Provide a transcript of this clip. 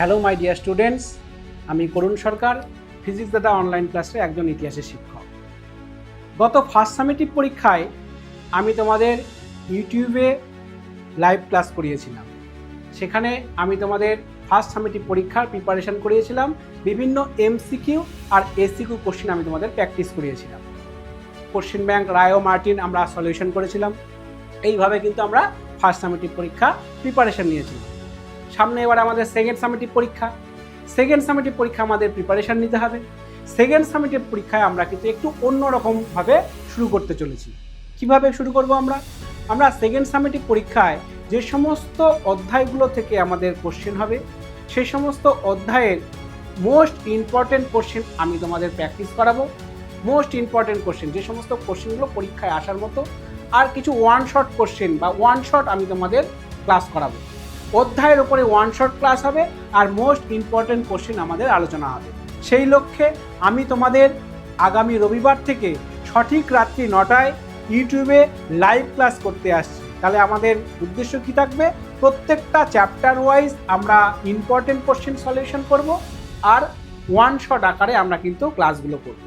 Hello my dear students, আমি করুণ সরকার, physics দাদা অনলাইন ক্লাসে একজন ইতিহাসের শিক্ষক। গত ফার্স্ট সামেটিভ পরীক্ষায় আমি তোমাদের ইউটিউবে লাইভ ক্লাস করিয়েছিলাম। সেখানে আমি তোমাদের ফার্স্ট সামেটিভ পরীক্ষার প্রিপারেশন করিয়েছিলাম, বিভিন্ন এমসিকিউ আর এসিকিউ কোশ্চেন আমি তোমাদের প্র্যাকটিস করিয়েছিলাম। কোশ্চেন ব্যাংক, রায় ও মার্টিন আমরা সলিউশন করেছিলাম। এইভাবে কিন্তু আমরা ফার্স্ট সামেটিভ পরীক্ষা প্রিপারেশন নিয়েছিলাম। সামনে এবার আমাদের সেকেন্ড সামেটিভ পরীক্ষা। সেকেন্ড সামেটিভ পরীক্ষা আমাদের প্রিপারেশন নিতে হবে। সেকেন্ড সামেটিভ পরীক্ষায় আমরা কিন্তু একটু অন্যরকমভাবে শুরু করতে চলেছি। কিভাবে শুরু করব আমরা সেকেন্ড সামেটিভ পরীক্ষায় যে সমস্ত অধ্যায়গুলো থেকে আমাদের কোশ্চেন হবে, সেই সমস্ত অধ্যায়ের মোস্ট ইম্পর্টেন্ট কোশ্চেন আমি তোমাদের প্র্যাকটিস করাবো। মোস্ট ইম্পর্টেন্ট কোশ্চেন, যে সমস্ত কোশ্চেনগুলো পরীক্ষায় আসার মতো, আর কিছু ওয়ান শট কোশ্চেন বা ওয়ান শট আমি তোমাদের ক্লাস করাবো। অধ্যায়ের ওপরে ওয়ান শট ক্লাস হবে আর মোস্ট ইম্পর্টেন্ট কোশ্চেন আমাদের আলোচনা হবে। সেই লক্ষ্যে আমি তোমাদের আগামী রবিবার থেকে সঠিক রাত্রি 9টায় ইউটিউবে লাইভ ক্লাস করতে আসছি। তাহলে আমাদের উদ্দেশ্য কী থাকবে? প্রত্যেকটা চ্যাপ্টার ওয়াইজ আমরা ইম্পর্টেন্ট কোশ্চেন সলিউশন করব আর ওয়ান শট আকারে আমরা কিন্তু ক্লাসগুলো করব।